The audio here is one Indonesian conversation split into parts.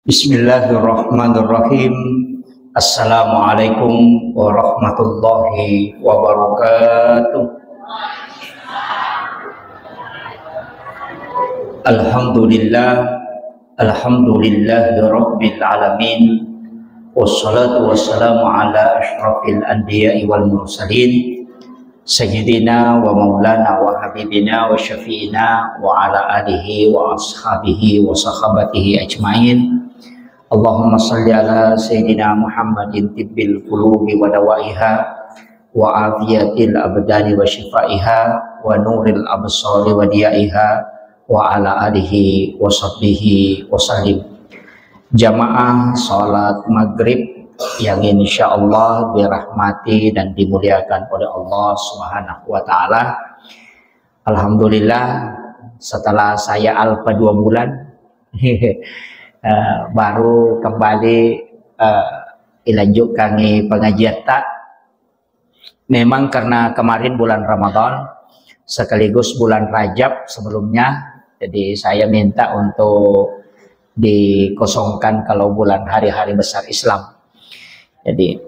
Bismillahirrahmanirrahim. Assalamualaikum warahmatullahi wabarakatuh. Alhamdulillahi rabbil alamin. Wassalatu wassalamu ala asyrafil anbiya'i wal mursalin sayyidina wa maulana wa habibina wa syafi'ina wa ala alihi wa ashabihi wa sahabatihi ajmain. Allahumma salli ala sayyidina Muhammadin tibbil qulubi wa dawaiha wa afiyatil abdani wa shifaiha wa nuril absari wa diyaiha wa ala alihi wa sahbihi wa sallim. Jamaah salat maghrib yang insya Allah dirahmati dan dimuliakan oleh Allah Subhanahu wa Ta'ala. Alhamdulillah, setelah saya alfa 2 bulan baru kembali dilanjutkan pengajian tak. Memang karena kemarin bulan Ramadan sekaligus bulan Rajab sebelumnya, jadi saya minta untuk dikosongkan kalau bulan hari-hari besar Islam. Jadi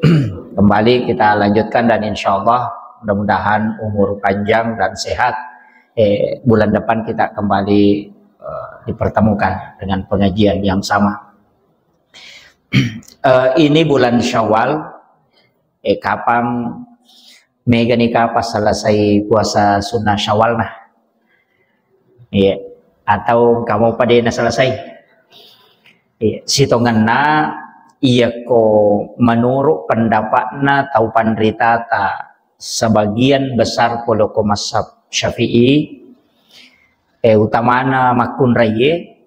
kembali kita lanjutkan dan insya Allah mudah-mudahan umur panjang dan sehat. Bulan depan kita kembali dipertemukan dengan pengajian yang sama. Ini bulan Syawal. Kapan mega nikah pas selesai puasa sunnah Syawal nah? Atau kamu pada na selesai? Sitonganna iya ko menurut pendapatna tau pandrita ta sebagian besar poloko mazhab Syafi'i utamana makun raye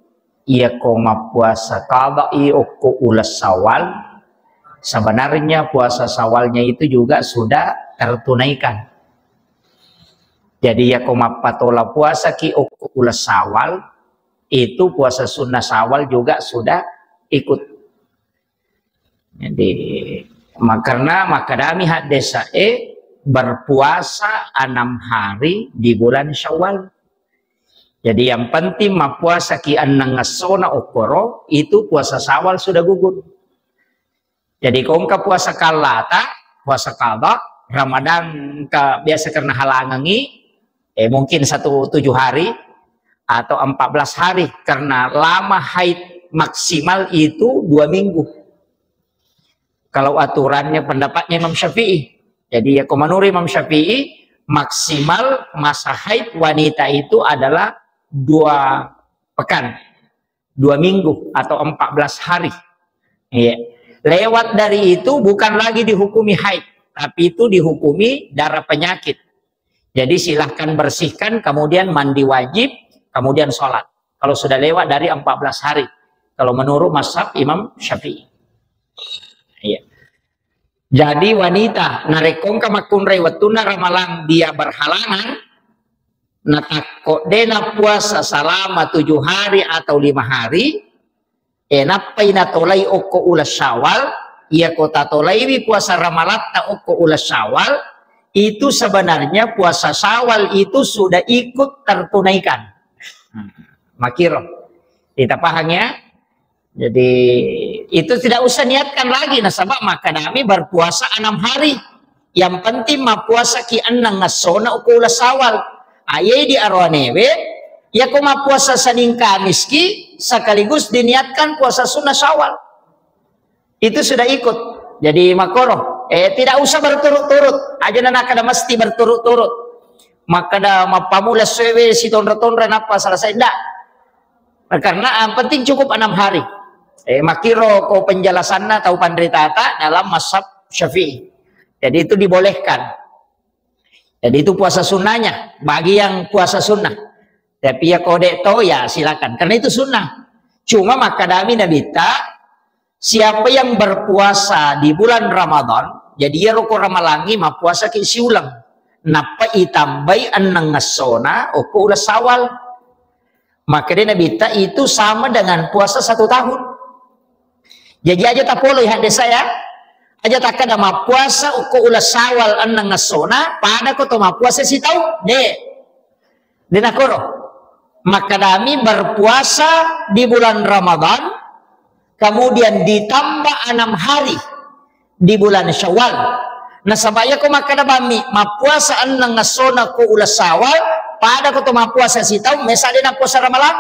iya ko mapuasa qada'i uku ulas Syawal. Sebenarnya puasa Syawalnya itu juga sudah tertunaikan. Jadi ya ko mapatola puasa ki uku ulas Syawal, itu puasa sunnah Syawal juga sudah ikut. Jadi karena makadami had desa berpuasa 6 hari di bulan Syawal. Jadi yang penting mapuasa ki anang ngasona okoro itu puasa Syawal sudah gugur. Jadi kau ka puasa kalata, puasa kalba Ramadan ka biasa karena halangangi mungkin 7 hari atau 14 hari karena lama haid maksimal itu 2 minggu. Kalau aturannya pendapatnya Imam Syafi'i. Jadi ya menurut Imam Syafi'i maksimal masa haid wanita itu adalah 2 pekan, 2 minggu atau 14 hari. Lewat dari itu bukan lagi dihukumi haid, tapi itu dihukumi darah penyakit. Jadi silahkan bersihkan, kemudian mandi wajib, kemudian sholat. Kalau sudah lewat dari 14 hari. Kalau menurut mazhab Imam Syafi'i. Jadi wanita narekong kamakun rewatuna ramalang dia berhalangan. Natakok dena puasa selama 7 hari atau 5 hari. Napai natolay oko ulas Syawal. Ia kota tolaiwi puasa ramalatta oko ulas Syawal. Itu sebenarnya puasa Syawal itu sudah ikut tertunaikan. Makiro kita paham ya. Jadi itu tidak usah niatkan lagi nasabah maka kami berpuasa 6 hari. Yang penting mapuasa ki anang ngasona ukula Syawal. Ayai di arwanewe ya ko mapuasa Senin Kamis ki sekaligus diniatkan puasa sunnah Syawal. Itu sudah ikut. Jadi makoro tidak usah berturut-turut. Aja nanakada mesti berturut-turut. Maka dah mapamula sewe si tonra-tonra napa selesai enggak. Karena yang penting cukup 6 hari. Makiro ko penjelasannya tahu pandritata dalam mazhab Syafi'i. Jadi itu dibolehkan. Jadi itu puasa sunnahnya bagi yang puasa sunnah. Tapi ya kode to ya silakan karena itu sunnah. Cuma makadami nabita siapa yang berpuasa di bulan Ramadan, jadi ya roko ramalangi mapuasa ki siulang. Napa itambai anang ngasona oko ulas Syawal. Maka dia nabita itu sama dengan puasa 1 tahun. Jadi aja tak polo ya saya. Aja tak kada mapuasa oko ulas Syawal anang ngasona pada ko to mapuasa si tahu de. Denakoro. Maka kami berpuasa di bulan Ramadan kemudian ditambah 6 hari di bulan Syawal. Nah sabaya ko makadabami mapuasaan ng ngasona ko ulas Syawal pada ko to mapuasa sitaw mesade na puasa Ramalan.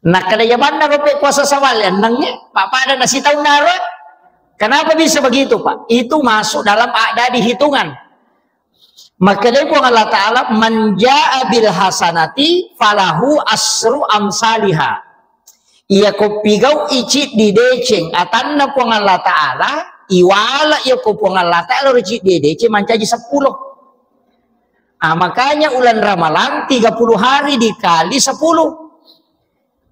Nakadayaman na rupi puasa Syawal yan nangnya papada na sitaw na rin. Kenapa bisa begitu Pak? Itu masuk dalam ada di hitungan. Makanya po Allah Ta'ala manja'a bil hasanati falahu asru amsaliha. Iya ko pigaw icit di deceng atan na po Allah Ta'ala iwala iya ko po Allah Ta'ala icit di deceng mancaji 10. Makanya ulan Ramalan 30 hari dikali 10.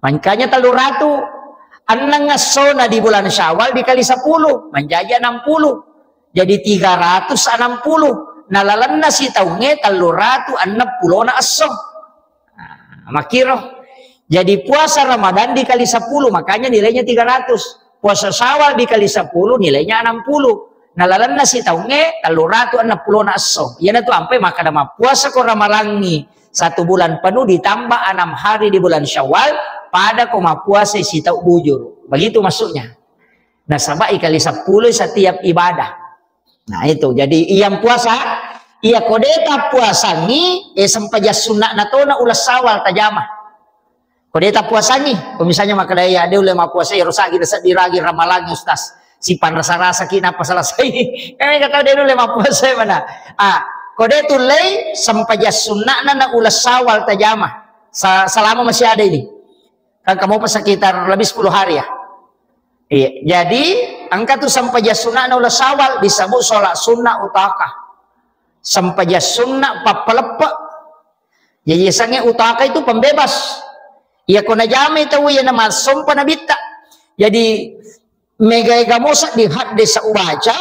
Makanya 300. Anang ngasona di bulan Syawal dikali 10 menjadi 60. Jadi 360. Nalalan na si taunge 360 na aso. Makiro. Jadi puasa Ramadan dikali 10 makanya nilainya 300. Puasa Syawal dikali 10 nilainya 60. Nalalan na si taunge 360 na aso. Yan na to ampe maka nama puasa ko Ramalangi 1 bulan penuh ditambah 6 hari di bulan Syawal pada ko mapuasa si tau bujur. Begitu maksudnya. Nah sabay kali 10 setiap ibadah. Nah itu jadi yang puasa iya kodeta puasangi sampaja sunat na to na ulas Syawal tajama kodeta puasangi misalnya makadaya ada ulama puasa rosagi desa diragi Ramalan Ustaz sipan rasa-rasa kina apa selesai kami kata dia ulama puasa mana kode tulay sampaja sunat na ulas Syawal tajama selama masih ada ini kan kamu pas sekitar lebih 10 hari ya. Iya, jadi angka tu sampaja sunnah na ulas Syawal disebut sholat sunnah utakah. Sampaja sunnah papalepa. Jadi sangnya utakah itu pembebas. Ia kona jami tahu ya nama sumpah nabita. Jadi megai gamosa di hadis ubaca.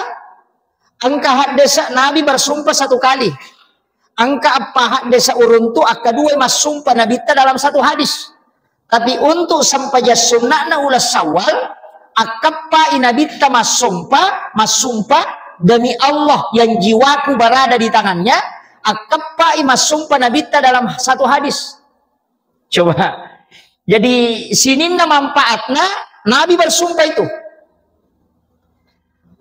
Angka hadis Nabi bersumpah 1 kali. Angka apa hadis uruntu akadua mas sumpah nabita dalam 1 hadis. Tapi untuk sampaja sunnah na ulas Syawal akappa inabita masumpa demi Allah yang jiwaku berada di tangannya akappa masumpa nabita dalam 1 hadis. Coba jadi sini manfaatnya Nabi bersumpah itu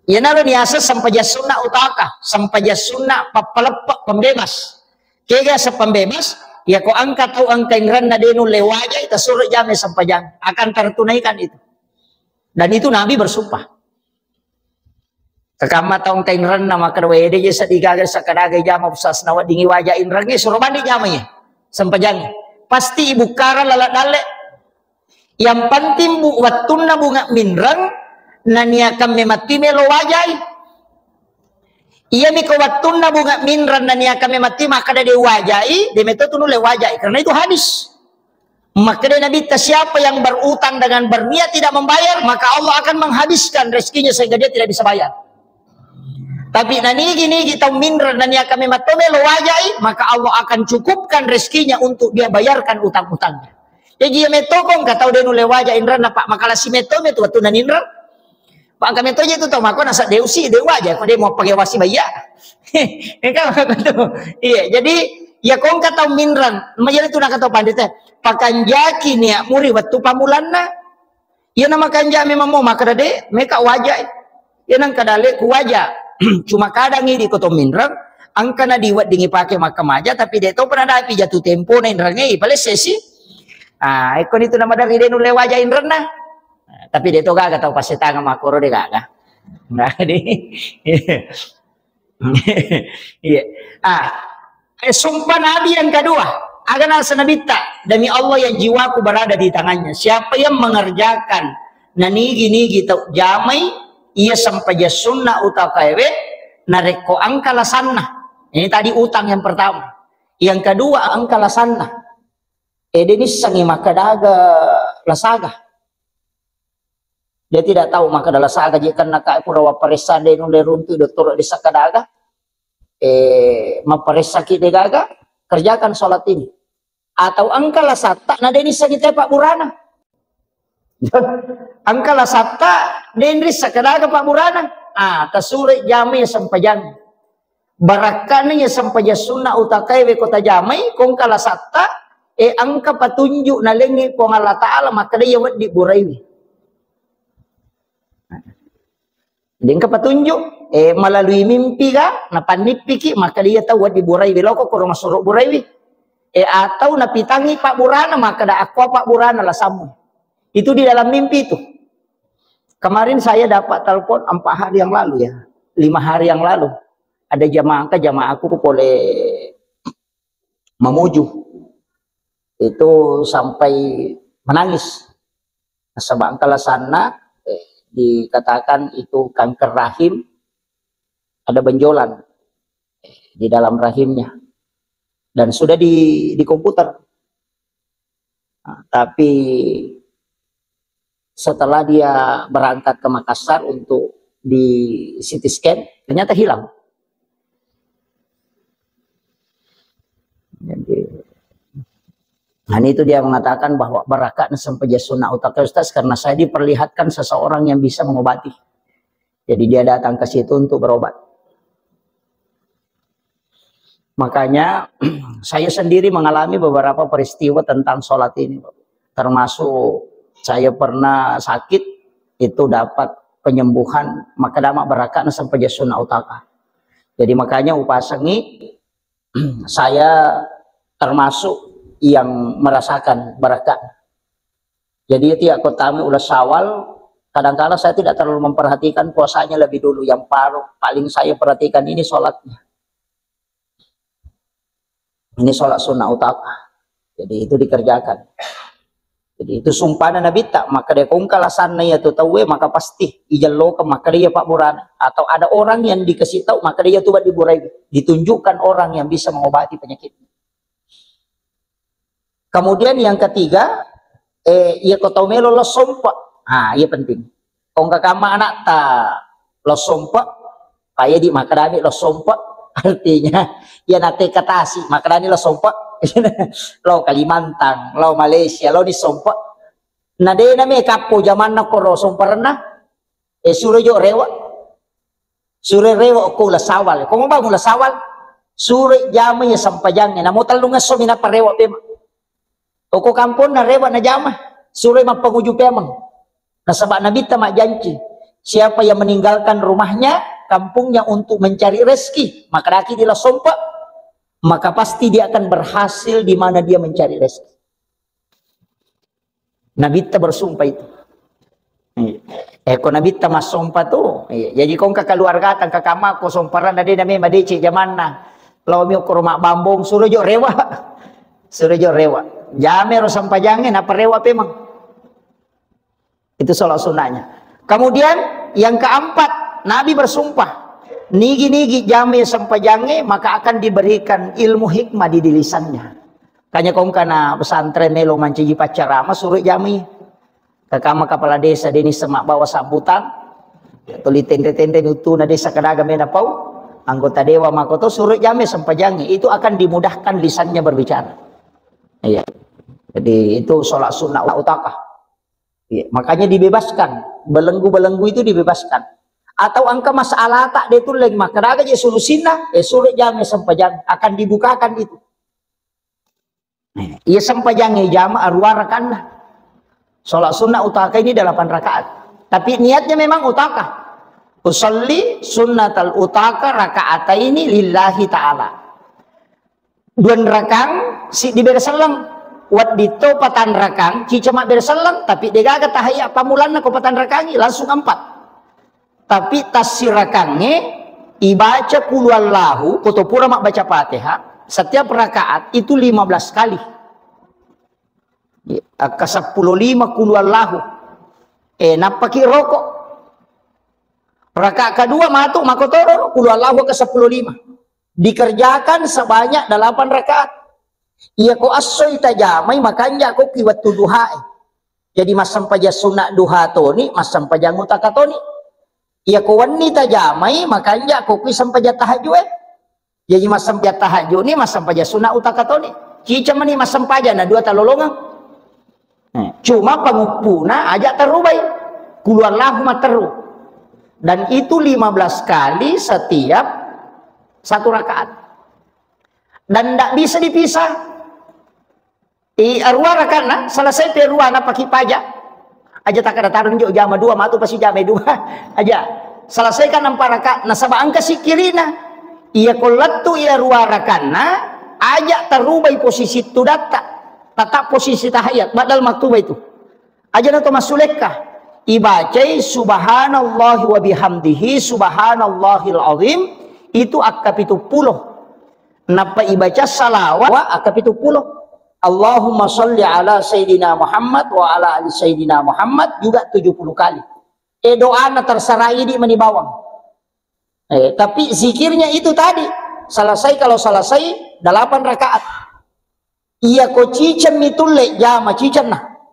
ya naro niasa sampaja sunnah utaka sampaja sunnah papalepak pembebas kega sepembebas ya ko angkat atau angka yang rendah denu lewaja itu suruh jame sampajan akan tertunaikan itu. Dan itu Nabi bersumpah. Kakama taong tengren nama kerwede jasa digagal sakadaga jama pusas nawa dingi wajain rangi suruh mandi jamanya sempajang. Pasti ibu kara lalat dale. Yang penting bu watun na bunga minrang nania kami mati melo wajai. Iya miko watun na bunga minrang nania kami mati maka dari wajai demeto tunu le wajai karena itu hadis. Maka dia Nabi siapa yang berutang dengan berniat tidak membayar maka Allah akan menghabiskan rezekinya sehingga dia tidak bisa bayar. Tapi nani gini kita minra dan ya kami matomelo wajai maka Allah akan cukupkan rezekinya untuk dia bayarkan utang-utangnya. Jadi dia metokong kata udah nule wajah indra pak makalah si metome tu waktu nanindra pak kami toje itu tau mako nasa deusi deu wajah kalau dia mau pakai wasi bayar. Iya jadi ya kong kata minran majal itu nak kata pandita pakanjaki nih muri waktu pamulanna ya nama kanja memang mau maka dade mereka wajah ya nang kadale ku wajah cuma kadang ini koto minran angka na diwat dingi pakai makam aja tapi dia tahu pernah dapi jatuh tempo na indrange pale sesi ikon itu nama dari denu le wajah indran na tapi dia tahu gak tahu pas setanga makoro de gak nah di iya sumpah Nabi yang kedua agan asanabita demi Allah yang jiwaku berada di tangannya siapa yang mengerjakan nanigi-nigi tau jamai ia sampai sunnah utakawe nareko angka lasanna ini tadi utang yang pertama yang kedua angka lasanna ini sangi makadaga lasaga dia tidak tahu maka lasaga jika nakai purawa paresan denu leruntu doktor di sakadaga maparesaki degaga kerjakan sholat ini atau angkalah sata nah deni sagite Pak Burana angkalah sata deni sakadaga Pak Burana tasure jami sampajan barakane ya sampaja sunnah utakai we kota jamai kong kala sata angka petunjuk na lengi po Allah Ta'ala maka dia wad di buraiwi. Jadi angka petunjuk melalui mimpi ka na panipiki maka dia tahu wad di buraiwi loko ko masuk buraiwi. Atau na pitangi Pak Burana maka da aku Pak Burana lah samu. Itu di dalam mimpi itu. Kemarin saya dapat telepon 4 hari yang lalu ya, 5 hari yang lalu. Ada jamaah aku boleh memuju. Itu sampai menangis. Sebab kalau sana dikatakan itu kanker rahim, ada benjolan di dalam rahimnya. Dan sudah di komputer. Nah, tapi setelah dia berangkat ke Makassar untuk di CT scan, ternyata hilang. Jadi, nah itu dia mengatakan bahwa barakat sampai sunnah utaka Ustaz, karena saya diperlihatkan seseorang yang bisa mengobati. Jadi dia datang ke situ untuk berobat. Makanya saya sendiri mengalami beberapa peristiwa tentang sholat ini. Termasuk saya pernah sakit, itu dapat penyembuhan, maka damak barakat sampai sunnah utaka. Jadi makanya upasangi saya termasuk yang merasakan barakat. Jadi tiap kotami ulah Syawal, kadang-kadang saya tidak terlalu memperhatikan puasanya lebih dulu. Yang paling saya perhatikan ini sholatnya. Ini sholat sunnah utama. Jadi itu dikerjakan. Jadi itu sumpah Nabi tak, maka dia kongkala sana ya tahu maka pasti ijallo ke maka dia Pak Burana. Atau ada orang yang dikasih tahu maka dia tuh diburai. Ditunjukkan orang yang bisa mengobati penyakit. Kemudian yang ketiga, ia kau melo lo sompa. Ah, iya penting. Kau nggak kama anak ta lo sompa, kayak di makadani lo sompa, artinya ya nate katasi makadani lo sompa, lo Kalimantan, lo Malaysia, lo di sompa. Nade na me kapo zaman na koro sompa rena, sure jo rewa, sure rewa ko la sawal. Kung ba mula sawal, sure jama ya sampajangnya. Namo talunga so mina parewa pema. Toko kampung na rewa na jama, sure mapanguju pemang. Nasabak Nabi tamak janji, siapa yang meninggalkan rumahnya, kampungnya untuk mencari rezeki, maka daki dia sompa, maka pasti dia akan berhasil di mana dia mencari rezeki. Nabi ta bersumpah itu. Ko Nabi ta mas sumpah tuh. Jadi kong keluarga tang kakama ko sumparan na din na may madici zaman na. Law mi ko rumah bambong suruh jo rewa. Suruh jo rewa. Jame ro sampajangin apa rewa pemang. Itu sholat sunnahnya. Kemudian yang keempat, Nabi bersumpah, nigi-nigi jame sampajange maka akan diberikan ilmu hikmah di lisannya. Kanya kong kana pesantren melo manciji pacarama suruh jami. Kakama kepala desa deni semak bawa sambutan. Tuli tende-tende nutu na desa kadaga mena pau. Anggota dewa makoto suruh jame sampajange, itu akan dimudahkan lisannya berbicara. Iya. Jadi itu sholat sunnah utakah. Ya, makanya dibebaskan, belenggu-belenggu itu dibebaskan. Atau angka masalah tak dia tulen maka raga je solusinya, sulit jam sampajang akan dibukakan itu. Ia sampajang jam arwarakan. Sholat sunnah utaka ini 8 rakaat. Tapi niatnya memang utaka. Usolli sunnatal utaka rakaat ini lillahi ta'ala. 2 rakang si diberi salam. Wat dito patan rakang, cuma berselang, tapi dia gak tahaya pamulan na ko patan rakangi, langsung 4. Tapi tasir rakangnya, ibaca kulwallahu, kutupura mak baca Fatihah, setiap rakaat itu 15 kali. Ke 15 kulwallahu. Napaki rokok. Rakaat kedua matuk makotoro, kulwallahu ke 15. Dikerjakan sebanyak 8 rakaat. Iya ko asoy tajamay makanya ko kiwat duha. Jadi masam paja sunat duha toni, masam paja ngutaka toni. Iya ko wani tajamay makanya ko kisam paja tahajud. Jadi masam paja tahajud ni masam paja sunat utaka toni. Cica mani masam paja na 2 talolongan. Cuma pangupuna aja terubai. Keluarlah materu. Dan itu 15 kali setiap 1 rakaat. Dan tidak bisa dipisah. Arwara kana selesai perua na paki paja aja tak ada tarun jo jama dua matu pasti jama dua aja selesaikan 4 rakaat nasaba angka sikirina iya kolatu iya ruara kana aja terubai posisi itu data tetap posisi tahiyat badal maktuba itu aja nato masulekah ibacai subhanallah wa bihamdihi subhanallahil azim itu akap itu puluh napa ibaca salawat akap itu puluh Allahumma sholli ala Sayyidina Muhammad wa ala ali Sayyidina Muhammad juga 70 kali. Doana terserah ini menibawang. Tapi zikirnya itu tadi. Selesai kalau selesai 8 rakaat. Iya ko cicem itu le jama cicem nah.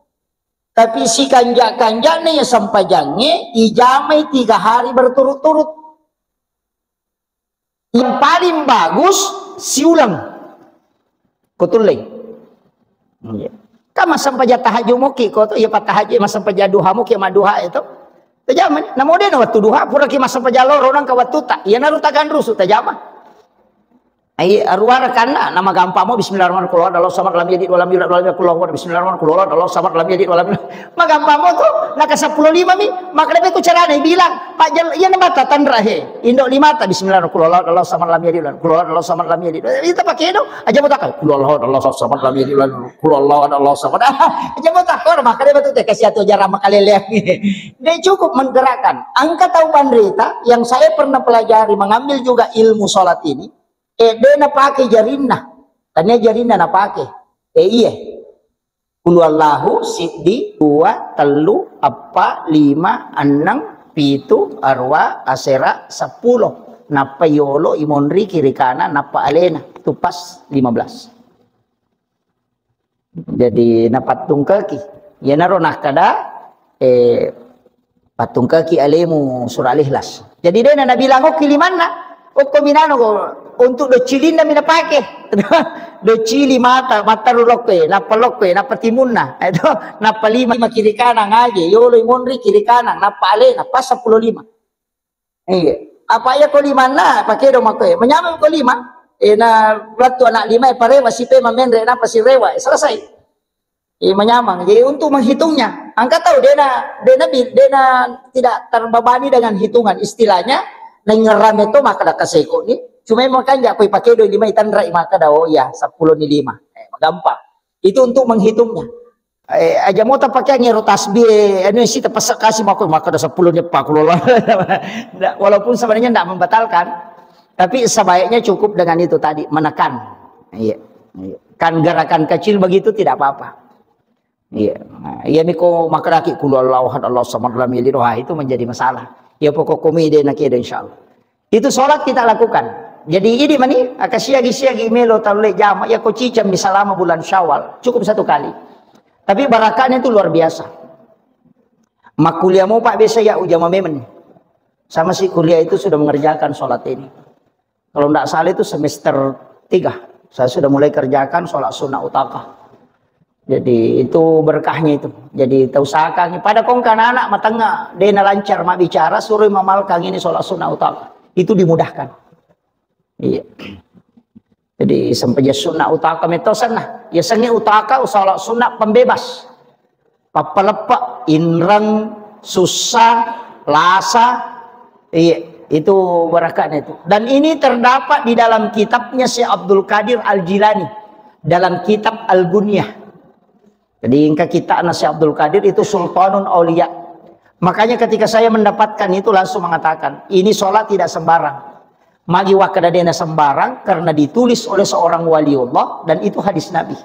Tapi si kanja-kanja nih sampai jange ijamai 3 hari berturut-turut. Yang paling bagus si ulang. Kutuleng. Kama sampai tahajud muki ko to ya patahajud mas sampai duha muki maduha itu tajaman namode na waktu duha pura ki mas sampai jalor orang ka waktu ta ya narutakan rusu tajama ai arwara kana nama gampamo bismillahirrahmanirrahim Allah samad lam yalid walam yulad walam yakul lahu bismillahirrahmanirrahim Allah samad lam yalid walam yulad magampamo to naka 15 mi maka lebih ku carane bilang pak ya nama tatan rahe indok 5 ta bismillahirrahmanirrahim Allah samad lam yalid walam Allah samad lam yalid itu pakai do aja mutakal Allah samad lam yalid walam Allah samad aja mutakal maka dia betul teh kasih atuh jarang makalele dia cukup menggerakkan angka tahu pandrita yang saya pernah pelajari mengambil juga ilmu salat ini dia na pakai jarinna tanya jarinna na pakai iya kulu Allahu siddi 2 telu apa 5 6 pitu arwa asera 10 napa yolo imonri kiri kanan napa alena itu pas 15 jadi na patung kaki ya naro nak kada patung kaki alemu surah al-ikhlas jadi dia na bilang oke limanna kominano ko untuk do cilin na mina pake do cili mata rulokwe na palokwe na patimunna itu na palima kiri kanan aja yolo imonri kiri kanan na pale na pas 15 iya apa ya ko 5 na pake do makwe menyamam ko 5 na waktu anak 5 parewa si pe mamendre na pasirewa selesai menyamang jadi untuk menghitungnya angka tahu dia na tidak terbebani dengan hitungan istilahnya ngeram itu maka dah kaseko ni cuma makanya aku pakai 25 itandra maka dah oh ya 10 ni 5 gampang itu untuk menghitungnya aja mau tak pakai ngero tasbih ini sih terpaksa kasih maka dah 10 ni pak walaupun sebenarnya tidak membatalkan tapi sebaiknya cukup dengan itu tadi menekan iya kan gerakan kecil begitu tidak apa-apa iya iya miko maka laki kulu Allah samad lam yalid itu menjadi masalah ya pokok komedi nak ada insyaallah itu sholat kita lakukan jadi ini mani akasiagi melo talule jama ya ko cicam di selama bulan Syawal cukup 1 kali tapi barakahnya itu luar biasa mak kuliah mau pak biasa ya ujama memen sama si kuliah itu sudah mengerjakan sholat ini kalau tidak salah itu semester 3 saya sudah mulai kerjakan sholat sunnah utakah jadi itu berkahnya itu jadi usahakan pada kongkan anak matengah dena lancar mak bicara suruh mamalkan ini sholat sunnah utama itu dimudahkan iya jadi sampai sunnah utama metosan nah ya sengi utaka sholat sunnah pembebas papalepak inrang susah lasa iya itu berkahnya itu dan ini terdapat di dalam kitabnya Syekh Abdul Qadir Al-Jilani dalam kitab Al-Gunyah. Jadi ingka kita Syekh Abdul Qadir itu sultanun aulia. Makanya ketika saya mendapatkan itu langsung mengatakan, ini sholat tidak sembarang. Magi wakadadena sembarang karena ditulis oleh seorang waliullah dan itu hadis Nabi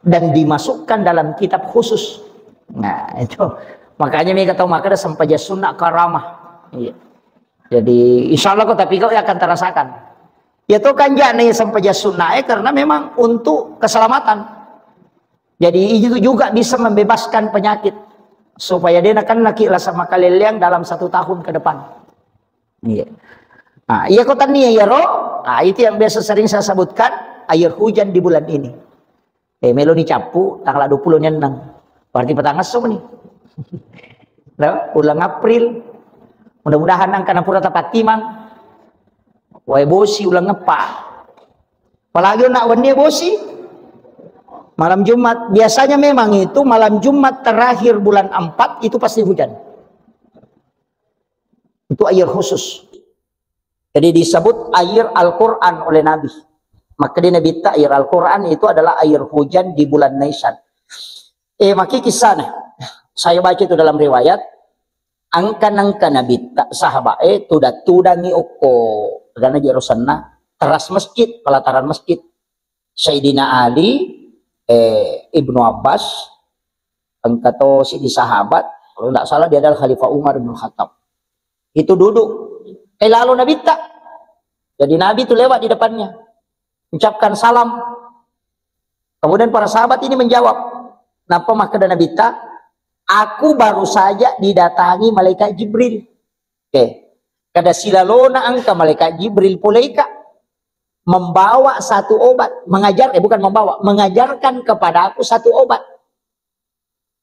dan dimasukkan dalam kitab khusus. Nah, itu makanya mereka tahu makanya sampai sunnah karamah. Iya. Jadi insya Allah kau tapi kau akan terasakan. Ya tuh kan jane sampai sunnah karena memang untuk keselamatan. Jadi itu juga bisa membebaskan penyakit supaya dia akan nakilah sama kaleliang dalam 1 tahun ke depan. Iya. Nah, iya kota nih ya roh. Nah, itu yang biasa sering saya sebutkan air hujan di bulan ini. Melo ni capu tanggal 20 nyenang. Berarti petang ngesum nih. Nah, bulan April. Mudah-mudahan angkana pura tapat timang. Wae bosi ulang ngepa. Apalagi nak wani bosi. Malam Jumat, biasanya memang itu malam Jumat terakhir bulan 4 itu pasti hujan. Itu air khusus. Jadi disebut air Al-Quran oleh Nabi. Maka dia Nabi air Al-Quran itu adalah air hujan di bulan Nisan. Maki kisahnya. Saya baca itu dalam riwayat. Angka-angka Nabi sahabat tudangi oko. Karena jerosanna teras masjid, pelataran masjid. Sayyidina Ali, Ibnu Abbas, angkato si di sahabat, kalau tidak salah dia adalah Khalifah Umar bin Khattab. Itu duduk. Lalu Nabi tak. Jadi Nabi itu lewat di depannya. Ucapkan salam. Kemudian para sahabat ini menjawab. Napa maka Nabi tak? Aku baru saja didatangi malaikat Jibril. Kada silalona angka malaikat Jibril pulaika membawa satu obat, mengajarkan kepada aku satu obat.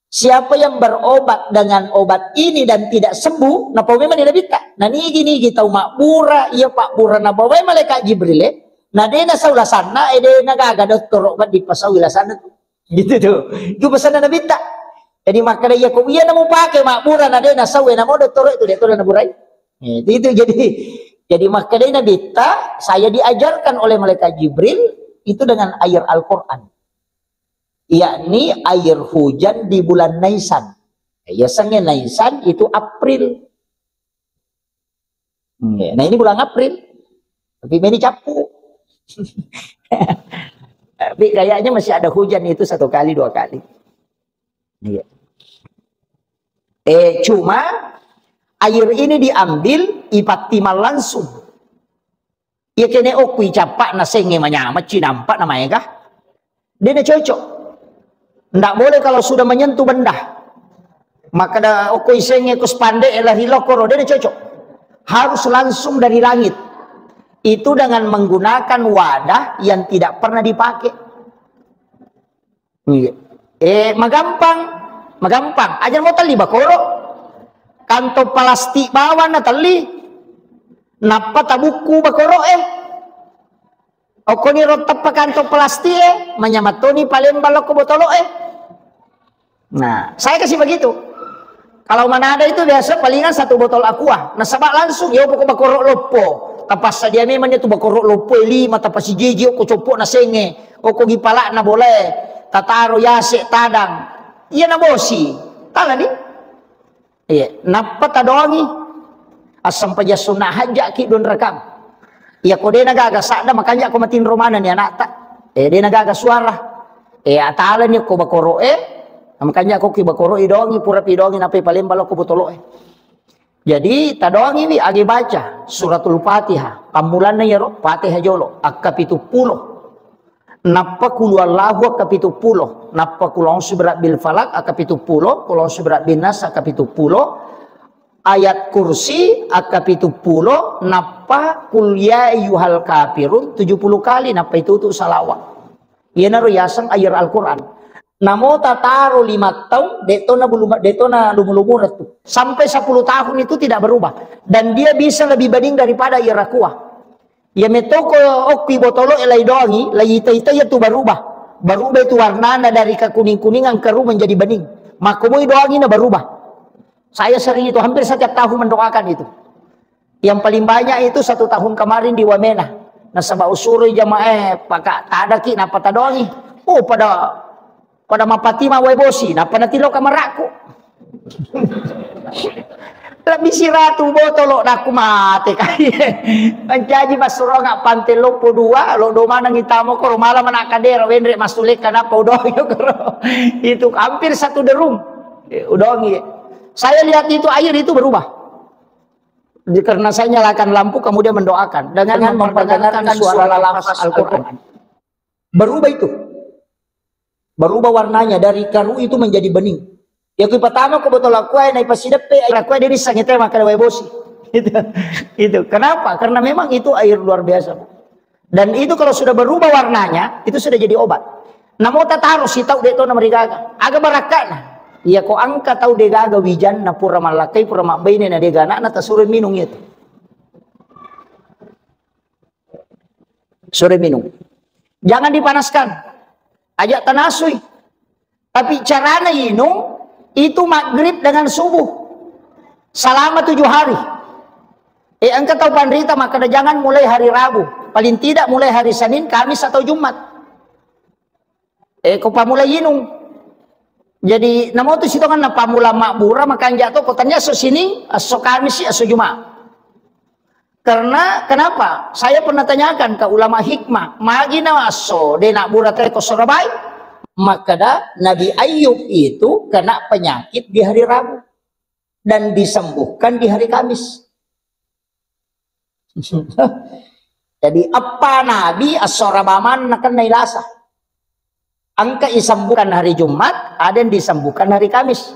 Siapa yang berobat dengan obat ini dan tidak sembuh, napa memang dia bita. Nah ini gini kita makbura, iya pak bura na bawa malaikat Jibril nah dia na saulah sana, dia nagaga dokter obat di pasawilah sana tuh. Gitu tuh. Itu pesan na bita. Jadi maka dia kau iya na mau pakai makbura na dia na sawi na mau dokter itu dia tuh na burai. Itu jadi maka dia na bita, saya diajarkan oleh malaikat Jibril itu dengan air Al-Quran. Yakni air hujan di bulan Nisan. Biasanya Nisan itu April. Nah ini bulan April. Tapi ini capu. Tapi kayaknya masih ada hujan itu 1 kali 2 kali. Cuma air ini diambil ipatimal langsung. Ya kene okui capak na senge manyamat cinampak namanya kah? Dia na cocok. Ndak boleh kalau sudah menyentuh benda. Maka da okui senge kus pandai elah hilokoro dia na cocok. Harus langsung dari langit. Itu dengan menggunakan wadah yang tidak pernah dipakai. Magampang. Ajar mau tali bakoro. Kanto plastik bawa na tali. Napa tabuku bakoro Oko ni rotap pa kanto plastik manyamatoni palembalok ko botolo Nah, saya kasih begitu. Kalau mana ada itu biasa palingan 1 botol aqua. Nasabak langsung ya pokok bakoro lopo. Tapas saja memang itu bakoro lopo 5 tapas si jiji ko copok na senge. Oko gipala na boleh. Tataro yase tadang. Iya na bosi. Tala ni. Iya, napa tadongi? Asam paja sunah haja ki don rekam. Iya ko dia nagaga sada makanya ako matin romana ni anak ta. Dia nagaga suara. Atala ni ko bakoro makanya ako ki bakoro idongi pura pidongi nape palembalo ko botolo Jadi tadongi ni agi baca suratul Fatihah. Pamulan na yaro Fatihah jolo akapitu pulo. Napa kulu Allahu akapitu pulo. Napa kulong subrat bil falak akapitu pulo. Kulong subrat bin nas akapitu pulo. Ayat kursi akapitu pulo. Napa kulya yuhal kafirun 70 kali. Napa itu untuk salawat. Ia naru yasang ayat Al-Quran. Namo tataro 5 tahun. Detona lumulumunat tuh. Sampai 10 tahun itu tidak berubah. Dan dia bisa lebih bening daripada ayat rakuah. Ya metoko okpi botolo elai dongi, lai ita ya tu berubah. Berubah itu warnanya dari kekuning-kuningan keruh menjadi bening. Makumui doangi na berubah. Saya sering itu hampir setiap tahun mendoakan itu. Yang paling banyak itu 1 tahun kemarin di Wamena. Nasabah usuri jamaah paka tadaki napa tadongi. Oh pada mapatima webosi napa natilo kamaraku. Lebih siratu botolo nak mati kaya mencaji masuro ngak pantai lopo 2 lo do mana ngitamo ko malam anak kadera wendre masulik kenapa udongi itu hampir 1 derung udongi. Saya lihat itu air itu berubah karena saya nyalakan lampu kemudian mendoakan dengan memperdengarkan suara lafaz Al-Quran. Berubah itu, berubah warnanya dari keruh itu menjadi bening. Ya kui pertama ko botol aqua na ipasidepe aqua diri sa ngite maka bosi. Itu. Kenapa? Karena memang itu air luar biasa. Dan itu kalau sudah berubah warnanya, itu sudah jadi obat. Namo tataro si tau deto na marigaga. Aga barakana. Iya ko angka tau degaga wijan na pura malakai pura makbaine na degana na tasure minum itu. Sore minum. Jangan dipanaskan. ajak tanasui. Tapi caranya inung itu maghrib dengan subuh selama 7 hari. Engkau tahu pandrita, maka jangan mulai hari Rabu, paling tidak mulai hari Senin, Kamis atau Jumat. Kau pamulai inung. Jadi namo tu situ kan pamula makbura makan jatuh kotanya so sini, so Kamis, so Jumat. Karena kenapa? Saya pernah tanyakan ke ulama hikmah, magina so de nak burat ko Surabaya, maka dah Nabi Ayub itu kena penyakit di hari Rabu dan disembuhkan di hari Kamis. Jadi apa Nabi as-Sorabaman nak nailasa? Angka disembuhkan hari Jumat, ada yang disembuhkan hari Kamis.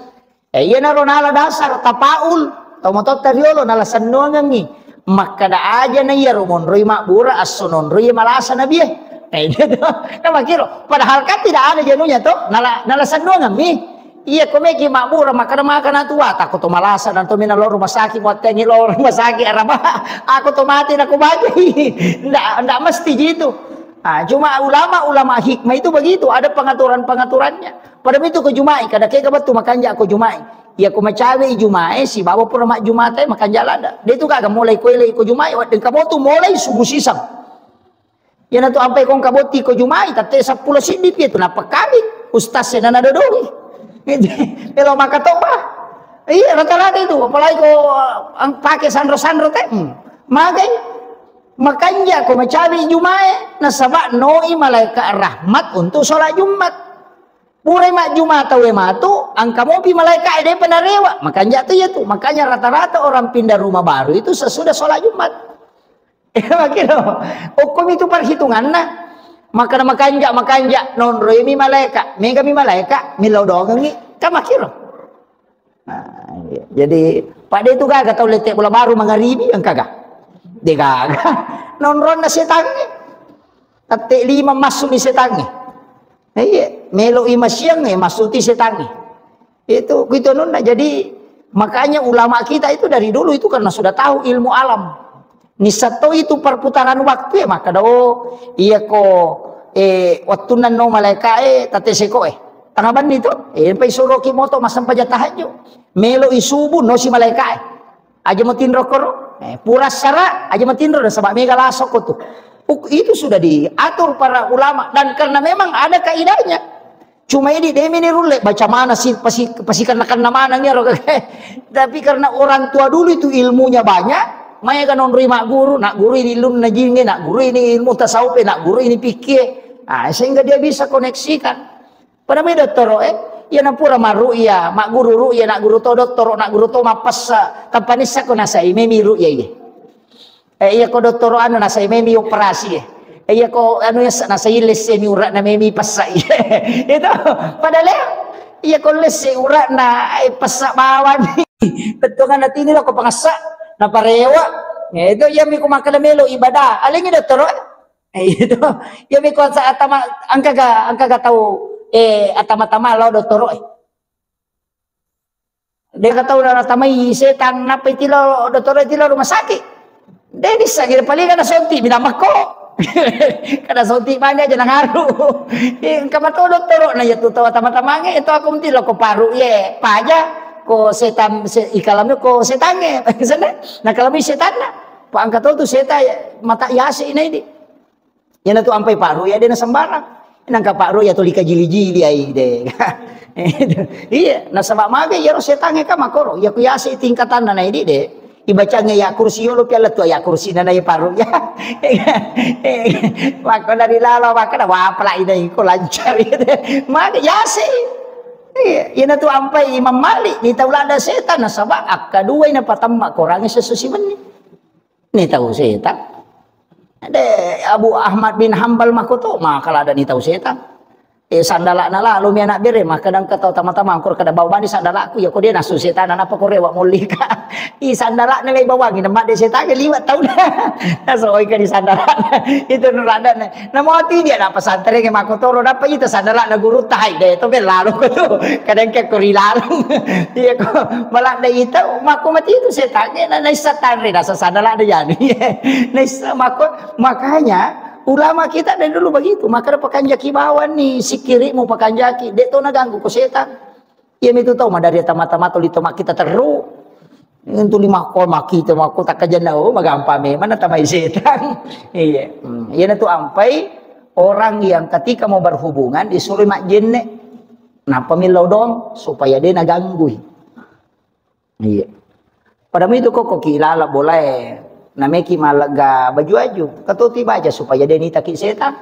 Iya naro nala dasar tapaul, tomotot teriolo nala senongan ni. Maka da aja na iya rumon rui makbura as-sunon rui malasa na biye. Nah makiro, padahal kan tidak ada jenuhnya tuh nala senongan mi. Iya komeki makbura maka makan tua takut to malasa dan to mina lo rumah sakit buat tengi lo rumah sakit araba aku to mati aku bagi. Ndak mesti gitu. Nah, cuma ulama hikmah itu begitu, ada pengaturannya. Pada itu ke Jumai, kada kayak betul makan aku Jumai. Ya aku macawe Jumai si bawa pura mak Jumat makan jalan dah. Dia tu kagak mulai kuele ke Jumai, dan kamu tu mulai subuh sisam. Ya nanti sampai kong kaboti ke Jumai, tapi 10 sidip itu napa kami ustaz yang ada doi. Kalau maka toba, iya rata-rata itu, apalagi kau pakai sandro teh, makanya kau mencari Jumat, nasabak noi malaikat rahmat untuk sholat Jumat. Pure mak Jumat atau ematu, angka mopi malaikat ada penarewa, makanya tu ya tu, makanya rata-rata orang pindah rumah baru itu sesudah sholat Jumat. Makanya, hukum itu perhitungan nah. Makanya non roimi malaikat, mega mi malaikat, milau doang ni, kan makiro. Nah, jadi pada itu kagak tahu letek bola baru mengaribi yang kagak. Dia kagak. Non ron na setan ni. Ate 5 masuk di setan ni. Iya, melo ima siang ni masuk di setan ni. Itu gitu non. Jadi makanya ulama kita itu dari dulu itu karena sudah tahu ilmu alam. Nisato itu perputaran waktu ya maka iya ko waktu nano malaikat tate seko tangaban itu pai suruh kimoto masam pajatahanyo melo isubu no si malaikat aja matindro koro puras sara aja matindro dan sabak mega lasok ko itu sudah diatur para ulama dan karena memang ada kaidahnya cuma ini demi ni rule baca mana sih pasikan mana nya tapi karena orang tua dulu itu ilmunya banyak. Maya kan non mak guru, nak guru ini ilmu najinge, nak guru ini ilmu tasawuf, nak guru ini pikir. Sehingga dia bisa koneksikan. Pada me dokter ya nampura maru ya, mak guru ruya, nak guru to dokter, nak guru to mapas kampanisa ko nasa memi ruya ye. Iya ko dokter anu nasa memi operasi ye. Iya ko anu ya nasa iles mi urat na memi pasai. Itu padahal iya ko les urat na pasak bawan. Betul kan nanti ini ko pangasak na parewa itu ya mi kumakalamelo ibadah aling ito toro itu ya mi ko sa atama angka ga tahu atama-tama lo doktoro dia ka tahu na tamay setan na pitilo doktoro itilo rumah sakit deni sagir paling na sonti binamak ko kada sonti manya aja nangaru kamato doktoro na yato tawa tama-tama ito ako mtilo ko paru ye paja ko setan ikalamnya ko setannya sana nah kalau setan na pak angkat tu setan mata yasi ini yan tu ampai paru ya dia na sembarang nangka paru ya tu lika jili-jili ai de iya na sabak mage ya ro setannya ka makoro ya ku yasi tingkatan na ini de ibacanya ya kursi lo piala tu ya kursi na ya paru ya maka dari lalo maka da wapla ini ko lancar mage yasi iya tu ampai Imam Malik ni tahu ada setan nasabak akadua ina patamma korangnya sesusiban ni tahu setan ada Abu Ahmad bin Hambal makoto makala ada ni tahu setan sandala na lalu mi anak bere maka kadang kata tama-tama angkor kada bawa bani sandala aku ya ko dia nasu setan apa ko rewa mulika sandala na lay bawa gina mak de setan liwat tahu dah so oi ka di sandala itu nurada na mo ti dia na pesantren ke makotoro dapat itu sandala na guru tai de to be lalu ko tu kadang ke korilalu dia ko malak de itu mako mati itu setan na setan re na sandala de yani makanya ulama kita dari dulu begitu. Maka ada pakanjaki bawan nih, si kiri mau pakanjaki, dek to na ganggu ko setan. Iya itu tahu mah dari mata-mata li tomak kita teru. Untuk lima kol maki to mako tak kajana oh magampame mana tamay setan. Iya. Iya tu ampai orang yang ketika mau berhubungan disuruh mak jenne. Nah pemilau dong supaya dia naganggu. Iya. Padahal itu kok kilala boleh nameki malaga baju-baju ketuti baca supaya dia nitaki setan.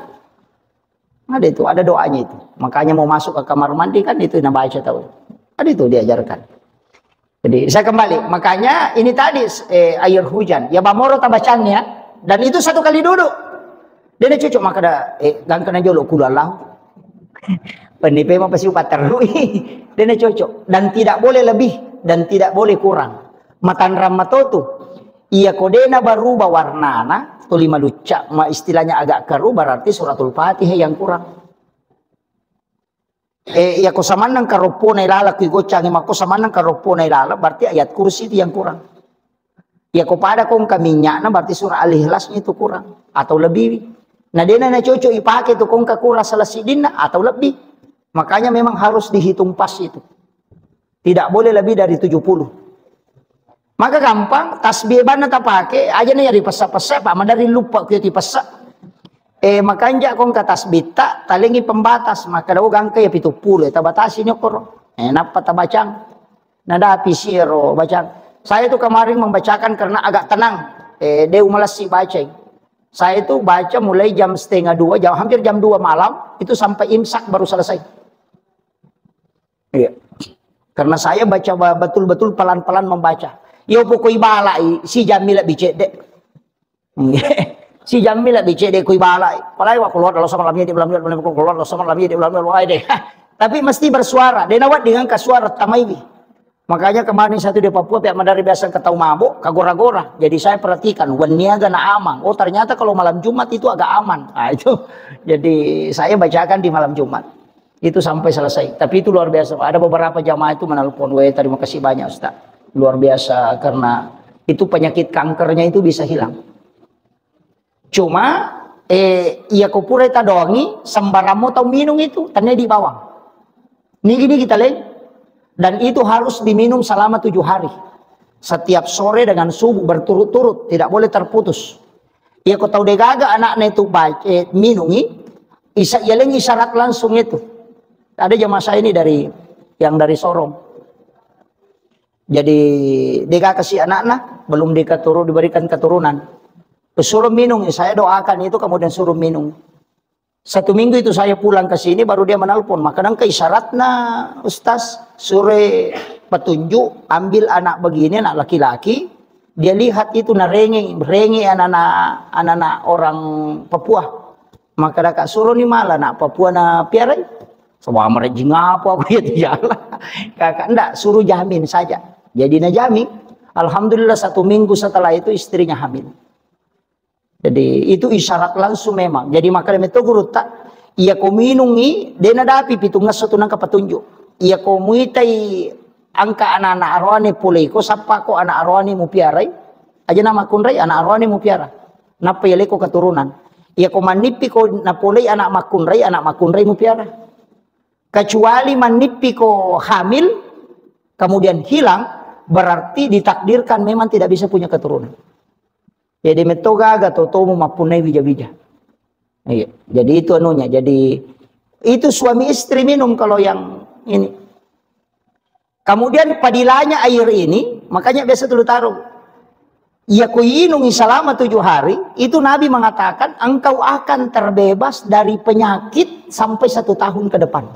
Ada itu, ada doanya itu. Makanya mau masuk ke kamar mandi kan itu baca tahu. Ada itu diajarkan. Jadi saya kembali, makanya ini tadi air hujan. Ya bamoro tabacanya dan itu satu kali duduk. Dia cocok maka ada gang kena jolo kulalang. Pendipe mah pasti upaterui. Dia cocok dan tidak boleh lebih dan tidak boleh kurang. Matan ramatotu iya kodena berubah warnana tu 5 lucak ma istilahnya agak keruh berarti suratul Fatihah yang kurang. Ya ko samanang karopo na ilala kigocang mako samanang karopo na ilala berarti ayat kursi itu yang kurang. Ya ko pada kong kaminya na berarti surah Al-Ikhlas itu kurang atau lebih. Nah dia na cocok ipakai tu kong kakura salasidin atau lebih. Makanya memang harus dihitung pas itu. Tidak boleh lebih dari 70. Maka gampang, tasbih bana tak pakai, aja nih dari pesak-pesak, pak, dari lupa kita pesak. Makanya kong kata tasbih tak, talengi pembatas, maka daw gangke ya 70, batasi nyokor. Napa tabacang, nada pisiro bacang. Saya itu kemarin membacakan karena agak tenang, dia malas si baca. Saya itu baca mulai jam 1:30, hampir jam 2 malam, itu sampai imsak baru selesai. Iya. Karena saya baca betul-betul pelan-pelan membaca. Yo pokok balai si Jamila bicede. Si Jamila bicede koi balai. Palai wa keluar dalam sama lamnya di dalam keluar dalam sama lamnya di dalam deh. Tapi mesti bersuara. Dia nawat dengan kasuara tamaiwi. Makanya kemarin satu di Papua pihak Madari biasa ketau mabuk kagora-gora. Jadi saya perhatikan waniaga na amang. Oh ternyata kalau malam Jumat itu agak aman. Nah, itu. Jadi saya bacakan di malam Jumat. Itu sampai selesai. Tapi itu luar biasa. Ada beberapa jamaah itu menelpon. Terima kasih banyak Ustaz. Luar biasa karena itu penyakit kankernya itu bisa hilang. Cuma iya kupura ta doangi sembaramo tau minum itu tanya di bawang. Niki kita lihat dan itu harus diminum selama 7 hari. Setiap sore dengan subuh berturut-turut, tidak boleh terputus. Iya kau tahu degaga anaknya itu minumi yaleng isyarat langsung itu. Ada jamaah saya ini dari Sorong. Jadi dia kasih anak-anak belum diberikan keturunan. Suruh minum, saya doakan itu kemudian suruh minum. 1 minggu itu saya pulang ke sini baru dia menelpon. Maka ke isyaratnya Ustaz sore petunjuk ambil anak begini anak laki-laki. Dia lihat itu renge anak-anak orang Papua. Maka dak suruh ni malah anak Papua na piarai. Semua mereka apa aku ya jalan. Kakak enggak suruh jamin saja. Jadi najami, alhamdulillah 1 minggu setelah itu istrinya hamil. Jadi itu isyarat langsung memang. Jadi makanya itu guru tak, ia kominungi, dia nadapi pitung ngasatu nang petunjuk. Ia komuitai angka anak-anak arwani pulai ko sapa ko anak arwani mu piarai, aja nama kunrai anak arwani mu piara. Napa yale ko keturunan. Ia ko manipi ko napulai anak makunrai mu piara. Kecuali manipi ko hamil, kemudian hilang. Berarti ditakdirkan memang tidak bisa punya keturunan. Jadi metoga atau tomu mapunai bija-bija. Iya. Jadi itu anunya. Jadi itu suami istri minum kalau yang ini. Kemudian padilanya air ini, makanya biasa dulu taruh. Ya kuinungi selama 7 hari, itu Nabi mengatakan engkau akan terbebas dari penyakit sampai 1 tahun ke depan.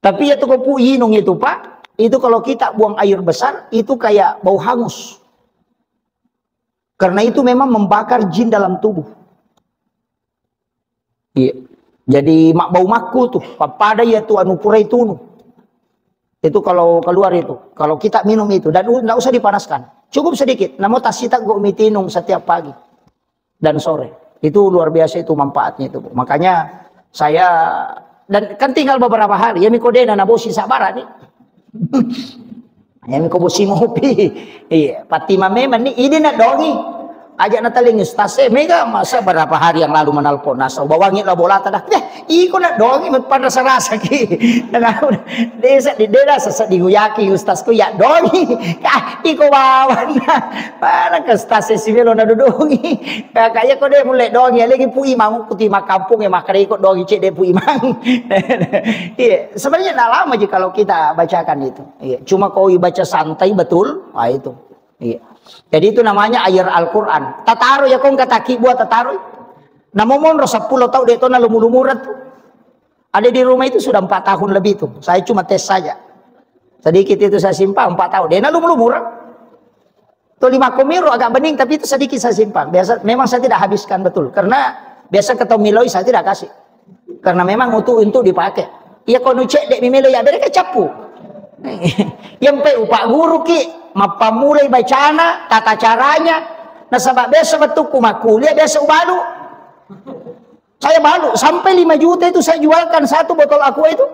Tapi ya tuh kuinung itu Pak. Itu kalau kita buang air besar, itu kayak bau hangus. Karena itu memang membakar jin dalam tubuh. Iya. Jadi bau maku tuh, pada ya tuh anu purai tunu. Itu kalau keluar itu. Kalau kita minum itu, dan tidak usah dipanaskan. Cukup sedikit. Namun tasita gue mitinung setiap pagi dan sore. Itu luar biasa itu manfaatnya itu. Makanya saya, dan kan tinggal beberapa hari. Ya mikodena nabosi sabaran nih. Yang ko busi ngopi. Iya, pati memang ini nak dongi. Ajak nataling ustaz mega masa berapa hari yang lalu menelpon nasa bawangi lah bola tadah. Iko nak dongi pada rasa ki. Desa di desa sesa diguyaki ustazku ya dongi. Iko bawan. Para ke ustaz simelo na dudungi. Kaya ko de mulai dongi lagi pu imang putih mak kampung ya makare iko dongi cek de pu imang. Iya, sebenarnya tidak lama aja kalau kita bacakan itu. Iya, cuma kau baca santai betul, wah itu. Iya. Jadi itu namanya ayat Al-Quran. Tataru ya kong kataki buat tataru. Namun rosa 10 tahun dia itu na lumur-lumuran tuh. Ada di rumah itu sudah 4 tahun lebih tuh. Saya cuma tes saja. Sedikit itu saya simpan 4 tahun. Dia na lumur-lumuran. Tuh 5 komiro agak bening tapi itu sedikit saya simpan. Biasa memang saya tidak habiskan betul. Karena biasa ketemu miloi saya tidak kasih. Karena memang untuk dipakai. Iya kau nucek dek miloi ya mereka capu. Yang pe upak guru ki mapamulai bacana tata caranya nasabak besok betuku makuliah besok balu saya balu sampai 5 juta itu saya jualkan satu botol aqua itu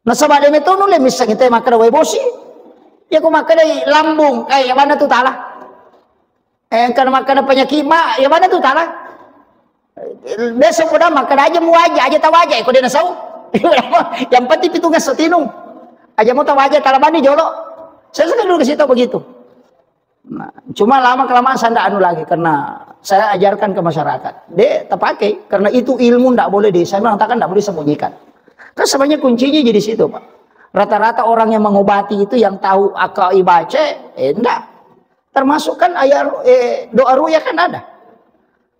nasabak demi itu nule misalnya kita makan wai bosi ya aku makan dari lambung ya mana tuh talah karena makan penyakit mak ya mana tuh talah besok udah makan aja mu aja tahu aja aku dia nasau yang penting itu nggak setinung aja mau tahu aja talabani jolo. Saya sudah dulu kasih tahu begitu. Nah, cuma lama kelamaan saya tidak anu lagi karena saya ajarkan ke masyarakat. Dia terpakai karena itu ilmu tidak boleh saya mengatakan tidak boleh sembunyikan. Kan sebenarnya kuncinya jadi situ, Pak. Rata-rata orang yang mengobati itu yang tahu akal ibace, enggak. Termasuk kan ayat doa ruya kan ada.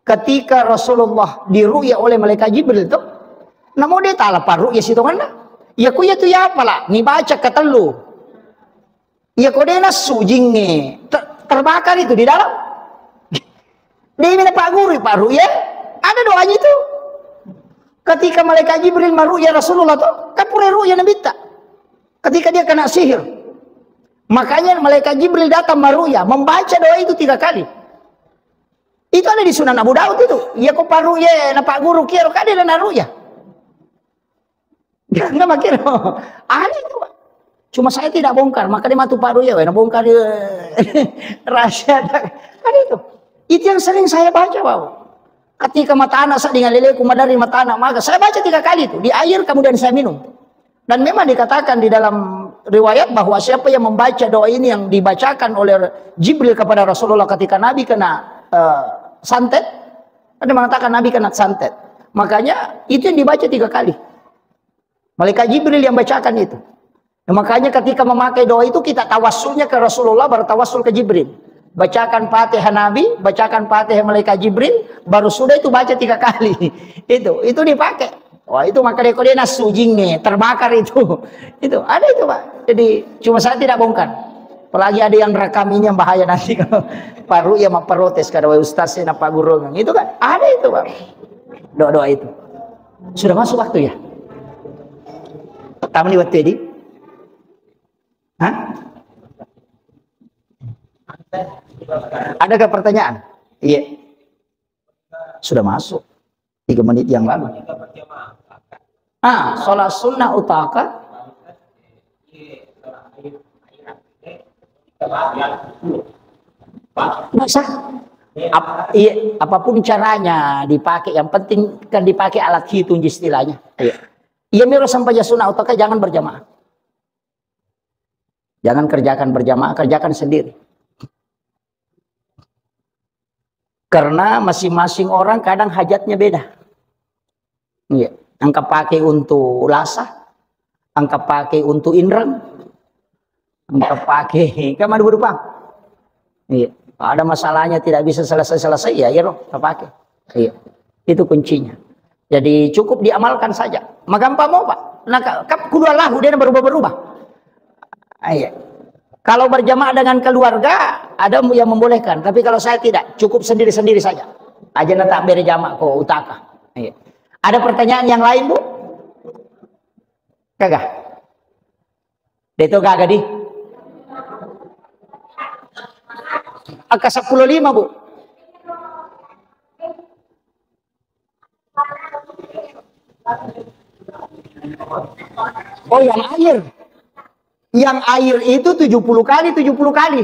Ketika Rasulullah diruya oleh malaikat Jibril itu, namun dia tak lapar ruya situ kan? Ya ku ya tu ya apalah, ni baca ketelu. Ya kodena sujingnya terbakar itu di dalam. Dia minta Pak Guru, Pak Ruya ada doanya itu. Ketika malaikat Jibril maruya Rasulullah tuh, kapure ruya nabi tak. Ketika dia kena sihir, makanya malaikat Jibril datang maruya membaca doa itu 3 kali. Itu ada di Sunan Abu Daud itu. Ya kok Pak Ruya na Pak Guru kira kade dan ruya. Enggak makir. Ada itu, Pak. Cuma saya tidak bongkar, maka dia matu paru ya, bongkar rahasia. Kan itu yang sering saya baca, Pak. Ketika mata anak saya dengan leleku madari mata anak maka saya baca 3 kali itu di air kemudian saya minum. Dan memang dikatakan di dalam riwayat bahwa siapa yang membaca doa ini yang dibacakan oleh Jibril kepada Rasulullah ketika Nabi kena santet, ada mengatakan Nabi kena santet. Makanya itu yang dibaca 3 kali. Malaikat Jibril yang bacakan itu. Nah, makanya ketika memakai doa itu kita tawassulnya ke Rasulullah baru tawassul ke Jibril. Bacakan Fatihah Nabi, bacakan Fatihah malaikat Jibril, baru sudah itu baca 3 kali. Itu dipakai. Wah itu maka dia sujingnya terbakar itu. Itu ada itu, Pak. Jadi cuma saya tidak bongkar. Apalagi ada yang rekam ini yang bahaya nanti kalau Pak Ruya mau protes kada ustaz na Pak Guru. Itu kan ada itu, Pak. Doa-doa itu. Sudah masuk waktu ya? Tamu di waktu ini? Hah? Adakah pertanyaan? Iya. Sudah masuk 3 menit yang lalu. Sholat sunnah utaka. Masa? Iya, apapun caranya dipakai, yang penting kan dipakai alat hitung istilahnya. Iya. Iya miro sampai sunnah utaka jangan berjamaah. Jangan kerjakan berjamaah, kerjakan sendiri. Karena masing-masing orang kadang hajatnya beda. Iya, angka pakai untuk lasah, angka pakai untuk inrang, angka pakai kemana berupa. Iya, ada masalahnya tidak bisa selesai ya, roh, pakai. Iya, itu kuncinya. Jadi cukup diamalkan saja. Magampang mau Pak. Nah, kudu Allah dia berubah-berubah. Iya. Kalau berjamaah dengan keluarga ada yang membolehkan, tapi kalau saya tidak, cukup sendiri-sendiri saja. Aja tak berjamaah kok utaka. Iya. Ada pertanyaan yang lain, Bu? Kagak? Itu kagak di? Angka 15, Bu. Oh, yang air. Yang air itu 70 kali, 70 kali.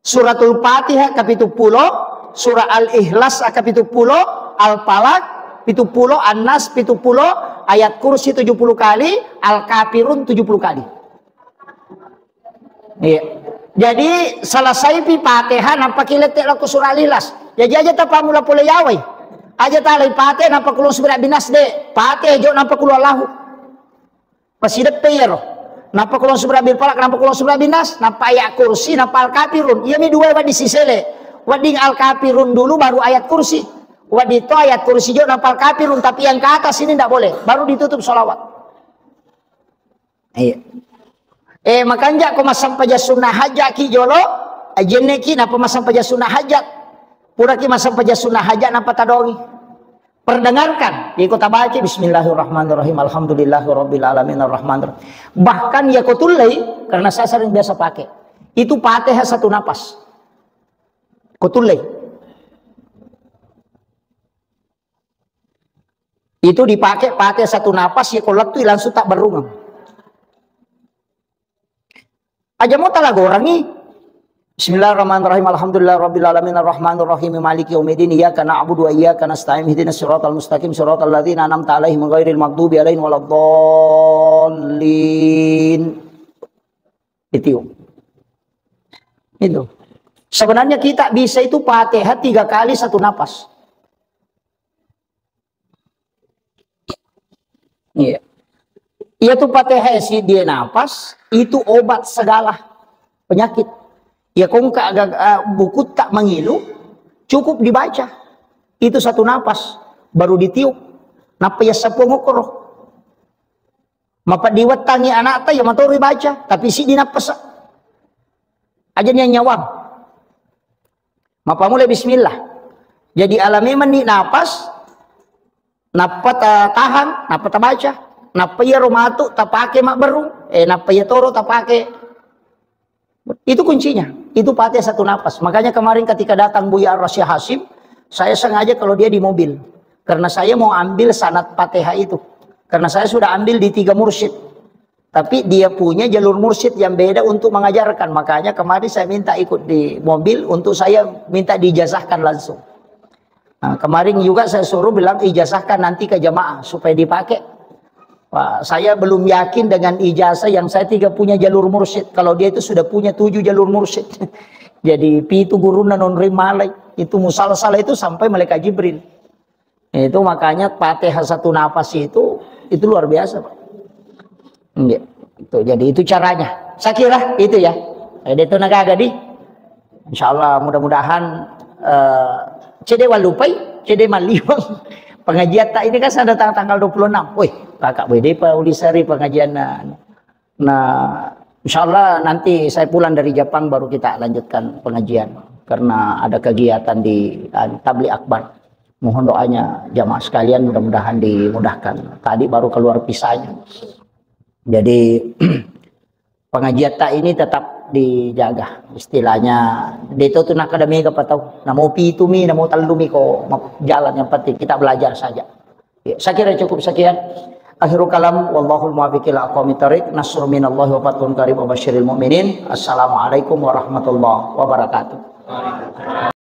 Suratul Fatihah kapitu 10, surah Al-Ikhlas kapitu 10, Al-Falaq pitu 10, An-Nas pitu 10, ayat kursi 70 kali, Al-Kafirun 70 kali. Iya. Jadi selesai pi Fatihah nampak kiletek laku surah Al-Ikhlas. Jadi aja tak pamula pula yawai. Aja talai Fatihah nampak kulun surat binas de. Fatihah jo nampak kulun lahu. Pasidat peyero. Nampak kulun surat bil Falaq, nampak kulun surat binas, nampak ayat kursi, nampak Al-Kafirun. Iya mi dua wadi sisele. Wading Al-Kafirun dulu baru ayat kursi. Wadi itu ayat kursi jo nampak Al-Kafirun, tapi yang ke atas ini tidak boleh. Baru ditutup sholawat. Iya. Makanya kau masang paja sunnah hajat ki jolo, ajene ki napa masang paja sunnah hajat, pura ki masang paja sunnah hajat napa tadongi. Perdengarkan, ya kau baca Bismillahirrahmanirrahim, Alhamdulillahirabbil alamin arrahmanirrahim. Bahkan ya kau tulai, karena saya sering biasa pakai. Itu Fatihah satu napas. Kau tulai. Itu dipakai Fatihah satu napas, ya kau letu langsung tak berungam. Aja mau talaga orang ni. Bismillahirrahmanirrahim. Alhamdulillahirabbil alamin arrahmanirrahim maliki yaumiddin iyyaka na'budu wa iyyaka nasta'in ihdinas siratal mustaqim siratal ladzina an'amta 'alaihim ghairil maghdubi 'alaihim waladdallin. Itu. Sebenarnya kita bisa itu Fatihah 3 kali satu napas. Iya. Iya tuh Fatihah sih dia napas, itu obat segala penyakit. Ya kong buku tak mengilu, cukup dibaca. Itu satu napas, baru ditiup. Napa ya sepongokoro. Mapa diwetangi anak ta ya matori baca, tapi si dinapas. Aja niya nyawang. Mapa mulai bismillah. Jadi alami meni napas, napa tahan, napa ta baca. Napa ya romatu tak pakai mak berung, napa ya toro tak pakai. Itu kuncinya. Itu Fatihah satu napas. Makanya kemarin ketika datang Buya Ar-Rasyid Hasim, saya sengaja kalau dia di mobil, karena saya mau ambil sanad Fatihah itu. Karena saya sudah ambil di 3 mursyid, tapi dia punya jalur mursyid yang beda untuk mengajarkan. Makanya kemarin saya minta ikut di mobil untuk saya minta diijazahkan langsung. Nah, kemarin juga saya suruh bilang ijazahkan nanti ke jamaah supaya dipakai. Wah, saya belum yakin dengan ijazah yang saya 3 punya jalur mursyid. Kalau dia itu sudah punya 7 jalur mursyid. Jadi pitu guruna non rimalai. Itu musalsal itu sampai malaikat Jibril. Itu makanya Fatihah satu napas itu luar biasa, Pak. Itu, jadi itu caranya. Saya kira itu ya. Itu naga di. Insya Allah mudah-mudahan cede walupai, cede maliwang. Pengajian tak ini kan ada tanggal 26. Wih, kakak BD Pak Ulisari pengajian. Nah, insya Allah nanti saya pulang dari Jepang baru kita lanjutkan pengajian. Karena ada kegiatan di Tabligh Akbar. Mohon doanya jamaah sekalian mudah-mudahan dimudahkan. Tadi baru keluar pisahnya. Jadi pengajian tak ini tetap dijaga, istilahnya itu tuh akademi apa tahu namo pitumi namo talumi ko jalan yang penting kita belajar saja ya, saya kira cukup sekian akhirul kalam wallahul muwaffiq ila aqwamit thariq nasrun minallahi wa fathun qarib wa basyiril mu'minin assalamualaikum warahmatullahi wabarakatuh.